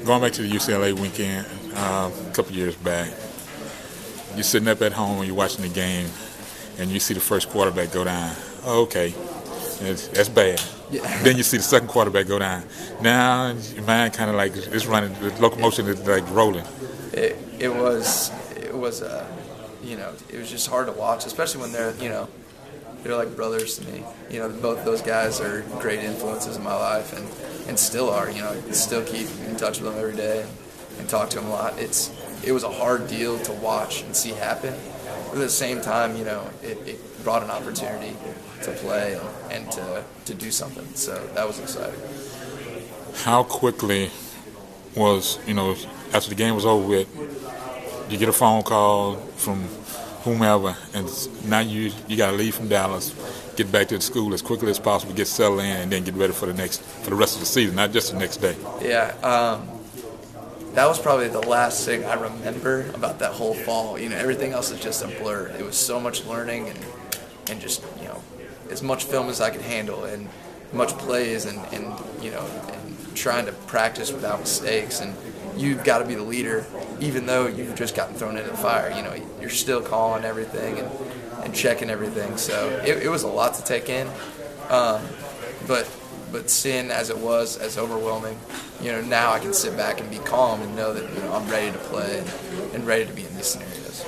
Going back to the UCLA weekend a couple years back, you're sitting up at home and you're watching the game, and you see the first quarterback go down. Oh, okay, that's bad. Yeah. Then you see the second quarterback go down. Now your mind kind of like it's running. The locomotion is like rolling. It was it was just hard to watch, especially when they're like brothers to me. Both those guys are great influences in my life and still are. Still keep in touch with them every day and talk to them a lot. It was a hard deal to watch and see happen. But at the same time, it brought an opportunity to play and to do something. So that was exciting. How quickly was, after the game was over with, you get a phone call from whomever, and now you got to leave from Dallas, get back to the school as quickly as possible, get settled in, and then get ready for the rest of the season, not just the next day. Yeah, that was probably the last thing I remember about that whole fall. Everything else is just a blur. It was so much learning and just as much film as I could handle and much plays and trying to practice without mistakes. And you've got to be the leader, even though you've just gotten thrown into the fire. You're still calling everything and checking everything. So it was a lot to take in. But seeing as it was, as overwhelming, now I can sit back and be calm and know that I'm ready to play and ready to be in these scenarios.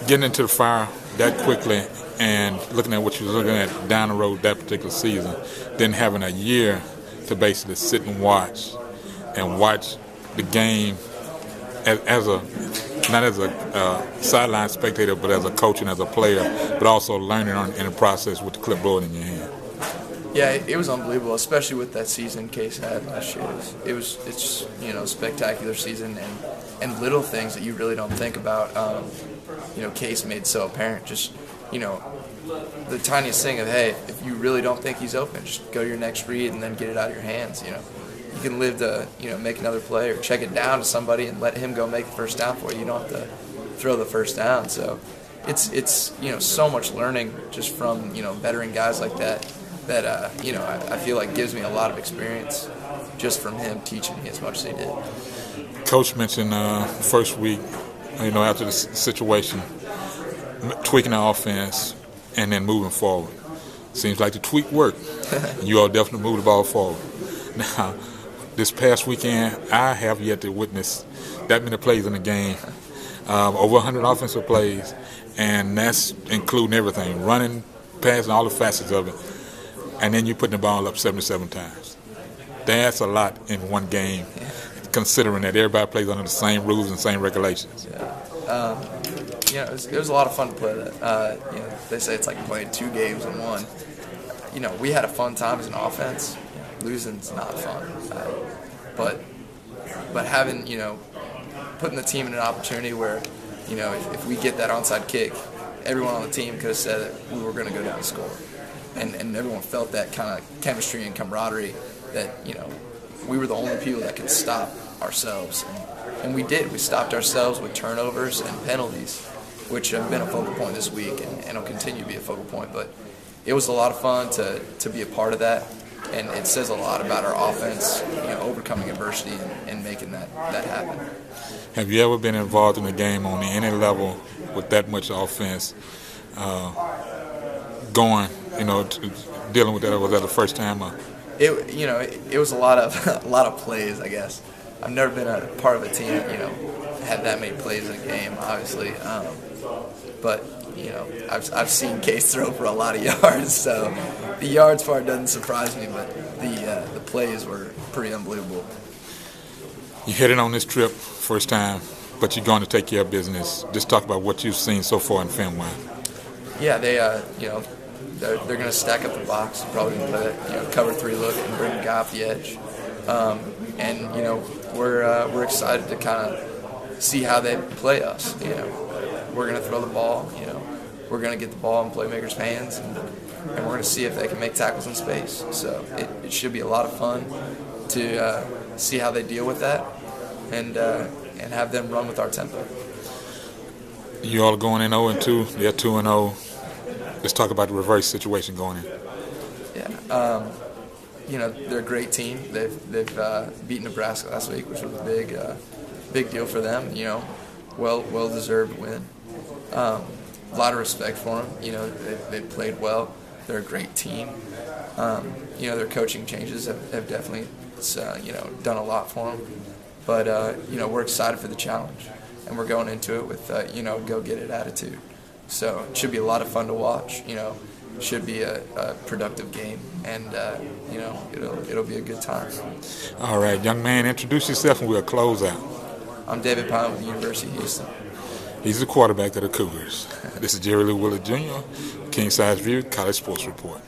Getting into the fire that quickly and looking at what you were looking at down the road that particular season, then having a year to basically sit and watch the game not as a sideline spectator, but as a coach and as a player, but also learning in the process with the clipboard in your hand. Yeah, it was unbelievable, especially with that season Case had last year. It's a spectacular season and little things that you really don't think about. Case made so apparent. Just the tiniest thing of, hey, if you really don't think he's open, just go to your next read and then get it out of your hands. You can live to make another play or check it down to somebody and let him go make the first down for you. You don't have to throw the first down. So it's so much learning just from veteran guys like that. That I feel like gives me a lot of experience just from him teaching me as much as he did. Coach mentioned first week, after the situation, tweaking the offense and then moving forward. Seems like the tweak worked. You all definitely moved the ball forward. Now, this past weekend, I have yet to witness that many plays in the game, over 100 offensive plays, and that's including everything, running, passing, all the facets of it. And then you're putting the ball up 77 times. That's a lot in one game, considering that everybody plays under the same rules and same regulations. Yeah. It was a lot of fun to play that. They say it's like playing two games in one. We had a fun time as an offense. Losing's not fun. But having, putting the team in an opportunity where, if we get that onside kick, everyone on the team could have said that we were going to go down and score. And everyone felt that kind of chemistry and camaraderie that, we were the only people that could stop ourselves. And we did. We stopped ourselves with turnovers and penalties, which have been a focal point this week and will continue to be a focal point. But it was a lot of fun to be a part of that. And it says a lot about our offense, overcoming adversity and making that happen. Have you ever been involved in a game on any level with that much offense going, dealing with that? Was that the first time? It was a lot of plays, I guess. I've never been a part of a team that, had that many plays in a game, obviously. But I've seen Case throw for a lot of yards, so the yards part doesn't surprise me, but the plays were pretty unbelievable. You headed on this trip first time, but you're going to take care of business. Just talk about what you've seen so far in film-wise. Yeah, they're going to stack up the box, probably going to play that cover 3 look and bring the guy off the edge. And we're excited to kind of see how they play us. We're going to throw the ball. We're going to get the ball in playmakers' hands, and we're going to see if they can make tackles in space. So it should be a lot of fun to see how they deal with that and have them run with our tempo. You all are going in 0-2. They're 2-0. Let's talk about the reverse situation going in. Yeah. they're a great team. They've beaten Nebraska last week, which was a big deal for them. Well deserved win. A lot of respect for them. They played well. They're a great team. Their coaching changes have definitely done a lot for them. But we're excited for the challenge, and we're going into it with go get it attitude. So it should be a lot of fun to watch. Should be a productive game, and it'll be a good time. All right, young man, introduce yourself and we'll close out. I'm David Piland with the University of Houston. He's the quarterback of the Cougars. This is Jerry Lee Willard Jr., King Size View College Sports Report.